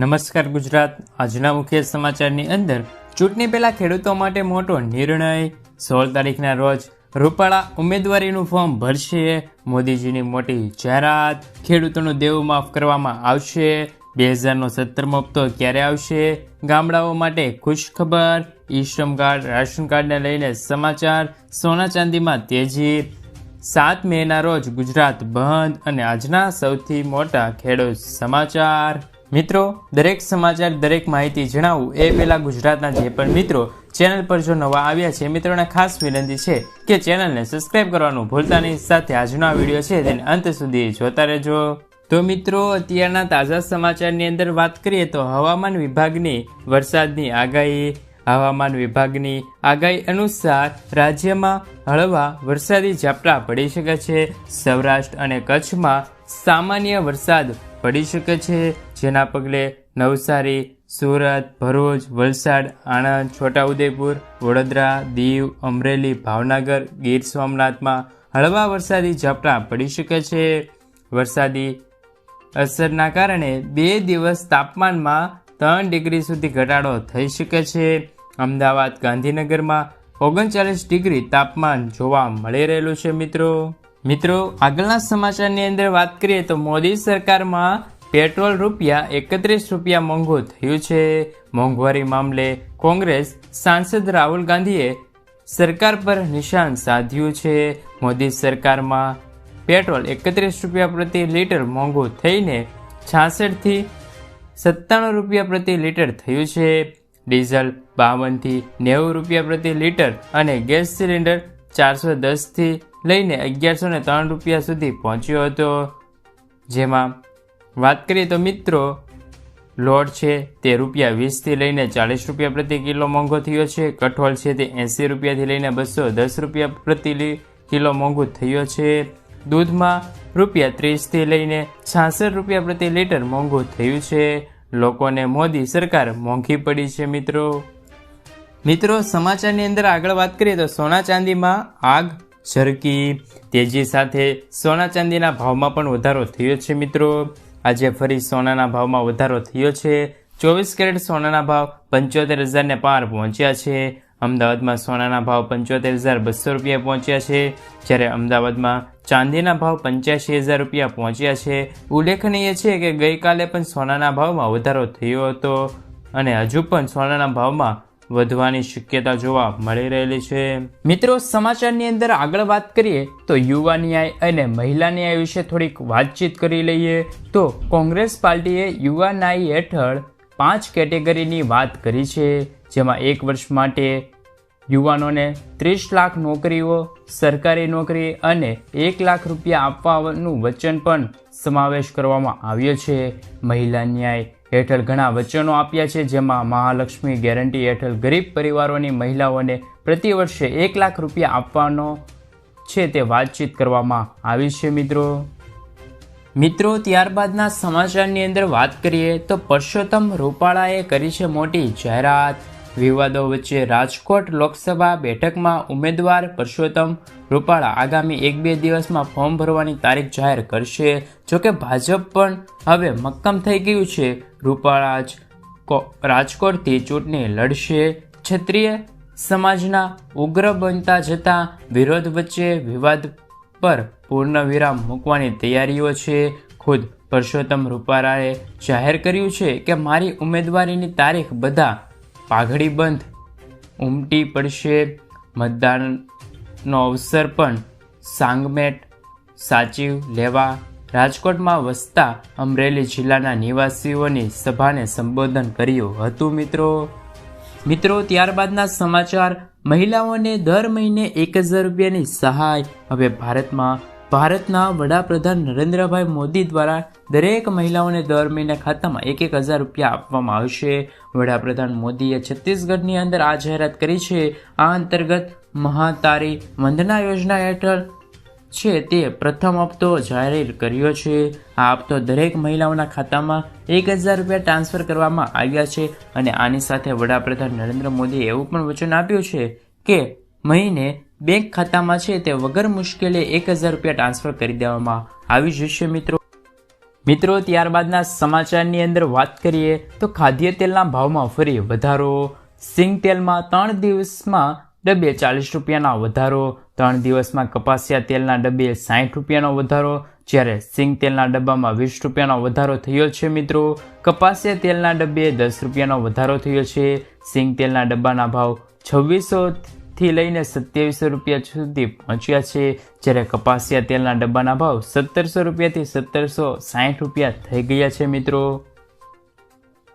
નમસ્કાર ગુજરાત. આજના મુખ્ય સમાચારની અંદર ચૂંટણી પહેલા ખેડૂતો માટે મોટો નિર્ણય. 16 તારીખના રોજ રૂપાળા ઉમેદવારીનું ફોર્મ ભરશે. મોદીજીની મોટી જાહેરાત. ખેડૂતોનું દેવું માફ કરવામાં આવશે. 2000નો 17મો હપ્તો ક્યારે આવશે? ગામડાઓ માટે ખુશખબર. ઈ શ્રમ કાર્ડ, રાશન કાર્ડને લઈને સમાચાર. સોના ચાંદીમાં તેજી. 7 મેના રોજ ગુજરાત બંધ. અને આજના સૌથી મોટા ખેડૂત સમાચાર. મિત્રો, દરેક સમાચાર, દરેક માહિતી જણાવું એ પહેલાં ગુજરાતના જે પણ મિત્રો ચેનલ પર જો નવા આવ્યા છે મિત્રોને ખાસ વિનંતી છે કે ચેનલને સબસ્ક્રાઇબ કરવાનું ભૂલતા નહીં. સાથે આજનો આ વિડીયો છે તેને અંત સુધી જોતા રહેજો. તો મિત્રો, અત્યારના તાજા સમાચારની અંદર વાત કરીએ તો હવામાન વિભાગની વરસાદની આગાહી. હવામાન વિભાગની આગાહી અનુસાર રાજ્યમાં હળવા વરસાદી ઝાપટા પડી શકે છે. સૌરાષ્ટ્ર અને કચ્છમાં સામાન્ય વરસાદ પડી શકે છે, જેના પગલે નવસારી, સુરત, ભરૂચ, વલસાડ, આણંદ, છોટાઉદેપુર, વડોદરા, દીવ, અમરેલી, ભાવનગર, ગીર સોમનાથમાં હળવા વરસાદી ઝાપટા પડી શકે છે. વરસાદી અસરના કારણે 2 દિવસ તાપમાનમાં 3 ડિગ્રી સુધી ઘટાડો થઈ શકે છે. અમદાવાદ, ગાંધીનગરમાં 39 ડિગ્રી તાપમાન જોવા મળી રહેલું છે. મિત્રો, આગળના સમાચારની અંદર વાત કરીએ તો મોદી સરકારમાં પેટ્રોલ ₹31 મોંઘું થયું છે. મોંઘવારી મામલે કોંગ્રેસ સાંસદ રાહુલ ગાંધીએ સરકાર પર નિશાન સાધ્યું છે. મોદી સરકારમાં પેટ્રોલ ₹31 પ્રતિ લીટર મોંઘું થઈને 66 થી ₹97 પ્રતિ લીટર થયું છે. ડીઝલ ₹52 થી ₹90 પ્રતિ લીટર અને ગેસ સિલિન્ડર 410 થી લઈને ₹1103 સુધી પહોંચ્યો હતો. જેમાં વાત કરીએ તો મિત્રો, લોટ છે તે ₹20 થી લઈને ₹40 પ્રતિ કિલો મોંઘો થયો છે. કઠોળ છે તે ₹80 થી લઈને ₹210 પ્રતિ કિલો મોંઘું થયો છે. દૂધમાં ₹30 થી લઈને ₹66 પ્રતિ લીટર મોંઘું થયું છે. લોકોને મોદી સરકાર મોંઘી પડી છે. મિત્રો, સમાચારની અંદર આગળ વાત કરીએ તો સોના ચાંદીમાં આગ ઝરકી. તેજી સાથે સોના ચાંદીના ભાવમાં પણ વધારો થયો છે. મિત્રો, આજે ફરી સોનાના ભાવમાં વધારો થયો છે. 24 કેરેટ સોનાના ભાવ 75,000ને પાર પહોંચ્યા છે. અમદાવાદમાં સોનાના ભાવ 75,200 પહોંચ્યા છે, જ્યારે અમદાવાદમાં ચાંદીના ભાવ 85,000 પહોંચ્યા છે. ઉલ્લેખનીય છે કે ગઈકાલે પણ સોનાના ભાવમાં વધારો થયો હતો અને હજુ પણ સોનાના ભાવમાં વધવાની શક્યતા જોવા મળી રહેલી છે. મિત્રો, સમાચારની અંદર આગળ વાત કરીએ તો યુવા ન્યાય અને મહિલા ન્યાય વિશે થોડીક વાતચીત કરી લઈએ. તો કોંગ્રેસ પાર્ટીએ યુવા ન્યાય હેઠળ 5 કેટેગરીની વાત કરી છે, જેમાં 1 વર્ષ માટે યુવાનોને 30 લાખ નોકરીઓ, સરકારી નોકરી અને ₹1 લાખ આપવાનું વચન પણ સમાવેશ કરવામાં આવ્યો છે. મહિલા ન્યાય હેઠળ ઘણા વચનો આપ્યા છે, જેમાં મહાલક્ષ્મી ગેરંટી હેઠળ ગરીબ પરિવારોની મહિલાઓને પ્રતિ વર્ષે ₹1 લાખ આપવાનો છે તે વાતચીત કરવામાં આવી છે. મિત્રો, ત્યારબાદના સમાચારની અંદર વાત કરીએ તો પરસોત્તમ રૂપાળાએ કરી છે મોટી જાહેરાત. વિવાદો વચ્ચે રાજકોટ લોકસભા બેઠકમાં ઉમેદવાર પરસોત્તમ રૂપાળા આગામી 1-2 દિવસમાં ફોર્મ ભરવાની તારીખ જાહેર કરશે. જોકે ભાજપ પણ હવે મક્કમ થઈ ગયું છે. રૂપાળા જ રાજકોટથી ચૂંટણી લડશે. ક્ષત્રિય સમાજના ઉગ્ર બનતા જતા વિરોધ વચ્ચે વિવાદ પર પૂર્ણવિરામ મૂકવાની તૈયારીઓ છે. ખુદ પરસોત્તમ રૂપાળાએ જાહેર કર્યું છે કે મારી ઉમેદવારીની તારીખ બધા પાઘડી બંધ ઉમટી પડશે. મતદાનનો અવસર પણ સાંગમેટ સાચી લેવા રાજકોટમાં વસતા અમરેલી જિલ્લાના નિવાસીઓની સભાને સંબોધન કર્યું હતું. મિત્રો, ત્યારબાદના સમાચાર. મહિલાઓને દર મહિને ₹1,000ની સહાય. હવે ભારતના વડાપ્રધાન નરેન્દ્રભાઈ મોદી દ્વારા દરેક મહિલાઓને દર મહિને ખાતામાં ₹1,000 આપવામાં આવશે. વડાપ્રધાન મોદીએ છત્તીસગઢની અંદર આ જાહેરાત કરી છે. આ અંતર્ગત મહાતારી વંદના યોજના હેઠળ છે તે પ્રથમ હપ્તો જાહેર કર્યો છે. આ હપ્તો દરેક મહિલાઓના ખાતામાં ₹1,000 ટ્રાન્સફર કરવામાં આવ્યા છે. અને આની સાથે વડાપ્રધાન નરેન્દ્ર મોદીએ એવું પણ વચન આપ્યું છે કે મહિને બેંક ખાતામાં છે તે વગર મુશ્કેલી ₹1,000 ટ્રાન્સફર કરી દેવામાં આવી જશે. મિત્રો ત્યારબાદના સમાચારની અંદર વાત કરીએ તો ખાદ્ય તેલના ભાવમાં ફરી વધારો. સિંગ તેલમાં 3 દિવસમાં ડબ્બે 40 રૂપિયાનો વધારો. 3 દિવસમાં કપાસિયા તેલના ડબ્બે 60 રૂપિયાનો વધારો, જ્યારે સિંગ તેલના ડબ્બામાં 20 રૂપિયાનો વધારો થયો છે. મિત્રો કપાસિયા તેલના ડબ્બે 10 રૂપિયાનો વધારો થયો છે. સિંગ તેલના ડબ્બાના ભાવ 2600થી લઈને 2700 રૂપિયા સુધી પહોંચ્યા છે, જ્યારે કપાસિયા તેલના ડબ્બાના ભાવ 1700 રૂપિયાથી 1760 રૂપિયા થઈ ગયા છે.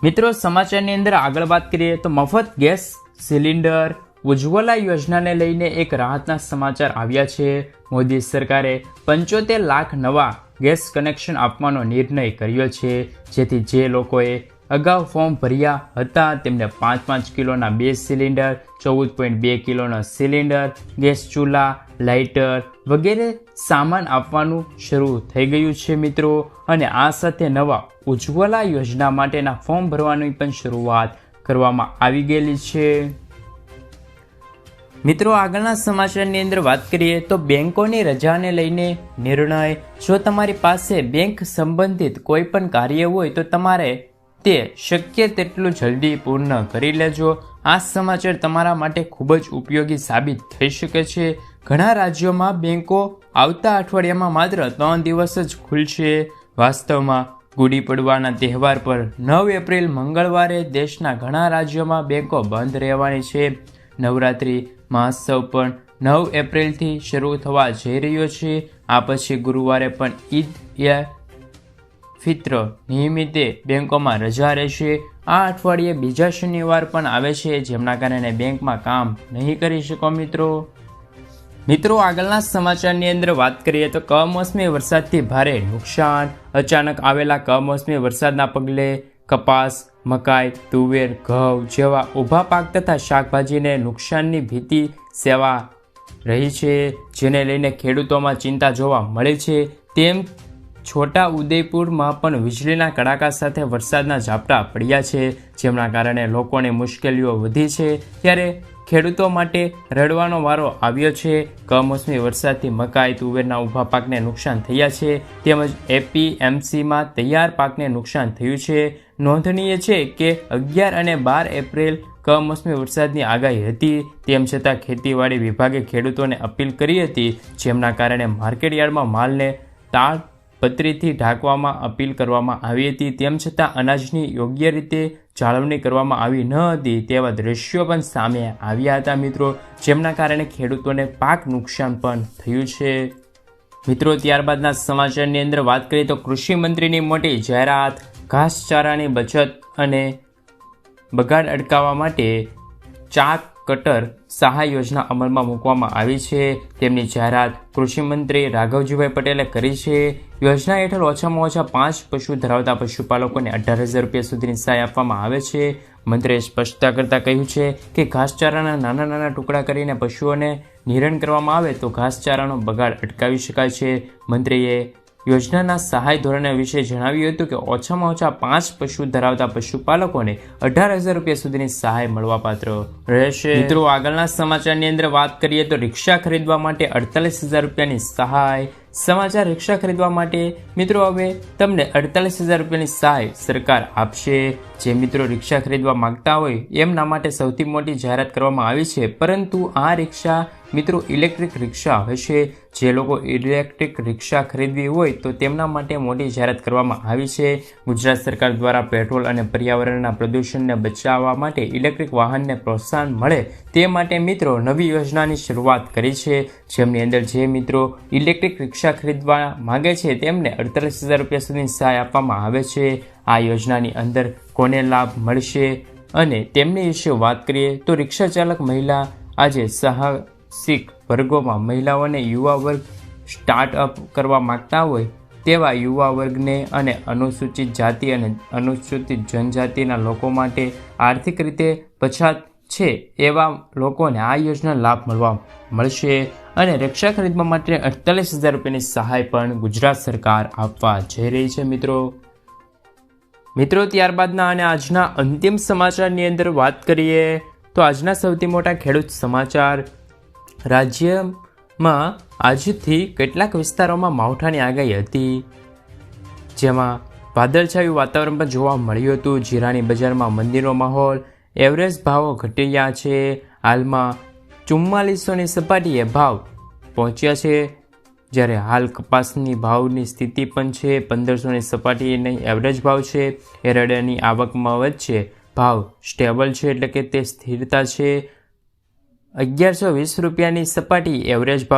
મિત્રો સમાચારની અંદર આગળ વાત કરીએ તો મફત ગેસ સિલિન્ડર ઉજ્જવલા યોજનાને લઈને એક રાહતના સમાચાર આવ્યા છે. મોદી સરકારે 75 લાખ નવા ગેસ કનેક્શન આપવાનો નિર્ણય કર્યો છે, જેથી જે લોકોએ અગાઉ ફોર્મ ભર્યા હતા તેમને 5-5 કિલોના 2 સિલિન્ડર, 14.2 કિલોનો સિલિન્ડર, ગેસ ચૂલા, લાઇટર વગેરે સામાન આપવાનું શરૂ થઈ ગયું છે. મિત્રો અને આ સાથે નવા ઉજ્જવલા યોજના માટેના ફોર્મ ભરવાની પણ શરૂઆત કરવામાં આવી ગયેલી છે. મિત્રો આગળના સમાચારની અંદર વાત કરીએ તો બેંકોની રજાને લઈને નિર્ણય. જો તમારી પાસે બેંક સંબંધિત કોઈ પણ કાર્ય હોય તો તમારે તે શક્ય તેટલું જલ્દી પૂર્ણ કરી લેજો. આ સમાચાર તમારા માટે ખૂબ જ ઉપયોગી સાબિત થઈ શકે છે. ઘણા રાજ્યોમાં બેંકો આવતા અઠવાડિયામાં માત્ર 3 દિવસ જ ખુલશે. વાસ્તવમાં ગુડી પડવાના તહેવાર પર 9 એપ્રિલ મંગળવારે દેશના ઘણા રાજ્યોમાં બેંકો બંધ રહેવાની છે. નવરાત્રી મહોત્સવ પણ 9 એપ્રિલથી શરૂ થવા જઈ રહ્યો છે. આ પછી ગુરુવારે પણ ઈદ ફિત્ર નિમિત્તે બેંકોમાં રજા રહેશે. આ અઠવાડિયે બીજા શનિવાર પણ આવે છે, જેમના કારણે બેંકમાં કામ નહીં કરી શકો. મિત્રો આગળના સમાચારની અંદર વાત કરીએ તો કમોસમી વરસાદથી ભારે નુકસાન. અચાનક આવેલા કમોસમી વરસાદના પગલે કપાસ, મકાઈ, તુવેર, ઘઉં જેવા ઊભા પાક તથા શાકભાજીને નુકસાનની ભીતિ સેવા રહી છે, જેને લઈને ખેડૂતોમાં ચિંતા જોવા મળે છે. તેમ છોટા ઉદેપુરમાં પણ વીજળીના કડાકા સાથે વરસાદના ઝાપટા પડ્યા છે, જેમના કારણે લોકોની મુશ્કેલીઓ વધી છે. ત્યારે ખેડૂતો માટે રડવાનો વારો આવ્યો છે. કમોસમી વરસાદથી મકાઈ, તુવેરના ઊભા પાકને નુકસાન થયા છે, તેમજ એપીએમસીમાં તૈયાર પાકને નુકસાન થયું છે. નોંધનીય છે કે 11 અને 12 એપ્રિલ કમોસમી વરસાદની આગાહી હતી. તેમ છતાં ખેતીવાડી વિભાગે ખેડૂતોને અપીલ કરી હતી, જેમના કારણે માર્કેટયાર્ડમાં માલને તાડપત્રીથી ઢાંકવામાં અપીલ કરવામાં આવી હતી. તેમ છતાં અનાજની યોગ્ય રીતે જાળવણી કરવામાં આવી ન હતી તેવા દ્રશ્યો પણ સામે આવ્યા હતા. મિત્રો જેમના કારણે ખેડૂતોને પાક નુકસાન પણ થયું છે. મિત્રો ત્યારબાદના સમાચારની અંદર વાત કરીએ તો કૃષિ મંત્રીની મોટી જાહેરાત. ઘાસચારાની બચત અને બગાડ અટકાવવા માટે ચાક કટર સહાય યોજના અમલમાં મૂકવામાં આવી છે. તેમની જાહેરાત કૃષિ મંત્રી રાઘવજીભાઈ પટેલે કરી છે. યોજના હેઠળ ઓછામાં ઓછા 5 પશુ ધરાવતા પશુપાલકોને 18,000 રૂપિયા સુધીની સહાય આપવામાં આવે છે. મંત્રીએ સ્પષ્ટતા કરતાં કહ્યું છે કે ઘાસચારાના નાના નાના ટુકડા કરીને પશુઓને નિરણ કરવામાં આવે તો ઘાસચારાનો બગાડ અટકાવી શકાય છે. મંત્રીએ યોજનાના સહાય ધોરણો વિશે જણાવ્યું હતું કે ઓછામાં ઓછા 5 પશુ ધરાવતા પશુપાલકોને 18,000 રૂપિયા સુધીની સહાય મળવાપાત્ર રહેશે. મિત્રો આગળના સમાચારની અંદર વાત કરીએ તો રિક્ષા ખરીદવા માટે 48,000 રૂપિયાની સહાય. સમાચાર રિક્ષા ખરીદવા માટે મિત્રો હવે તમને 48,000 રૂપિયાની સહાય સરકાર આપશે. જે મિત્રો રિક્ષા ખરીદવા માંગતા હોય એમના માટે સૌથી મોટી જાહેરાત કરવામાં આવી છે, પરંતુ આ રિક્ષા મિત્રો ઇલેક્ટ્રિક રિક્ષા હશે. જે લોકો ઇલેક્ટ્રિક રિક્ષા ખરીદવી હોય તો તેમના માટે મોટી જાહેરાત કરવામાં આવી છે. ગુજરાત સરકાર દ્વારા પેટ્રોલ અને પર્યાવરણના પ્રદૂષણને બચાવવા માટે ઇલેક્ટ્રિક વાહનને પ્રોત્સાહન મળે તે માટે મિત્રો નવી યોજનાની શરૂઆત કરી છે, જેમની અંદર જે મિત્રો ઇલેક્ટ્રિક રિક્ષા ખરીદવા માંગે છે તેમને 48,000 રૂપિયા સુધીની સહાય આપવામાં આવે છે. આ યોજનાની અંદર કોને લાભ મળશે અને તેમની વિશે વાત કરીએ તો રિક્ષા ચાલક મહિલા આજે સાહસિક વર્ગોમાં મહિલાઓને યુવા વર્ગ સ્ટાર્ટઅપ કરવા માંગતા હોય તેવા યુવા વર્ગને અને અનુસૂચિત જાતિ અને અનુસૂચિત જનજાતિના લોકો માટે આર્થિક રીતે પછાત છે એવા લોકોને આ યોજના લાભ મળશે અને રિક્ષા ખરીદવા માટે 48,000 રૂપિયાની સહાય પણ ગુજરાત સરકાર આપવા જઈ રહી છે. મિત્રો ત્યારબાદના અને આજના અંતિમ સમાચારની અંદર વાત કરીએ તો આજના સૌથી મોટા ખેડૂત સમાચાર. રાજ્યમાં આજથી કેટલાક વિસ્તારોમાં માવઠાની આગાહી હતી, જેમાં વાદળછાયું વાતાવરણ પણ જોવા મળ્યું હતું. જીરાની બજારમાં મંદીનો માહોલ, એવરેજ ભાવો ઘટી રહ્યા છે. હાલમાં 4400ની સપાટીએ ભાવ પહોંચ્યા છે, જ્યારે હાલ કપાસની ભાવની સ્થિતિ પણ છે 1500ની સપાટીની એવરેજ ભાવ છે. એરંડાની આવકમાં વચ્ચે ભાવ સ્ટેબલ છે, એટલે કે તે સ્થિરતા છે. 1120 રૂપિયાની સપાટી એવરેજ ભાવ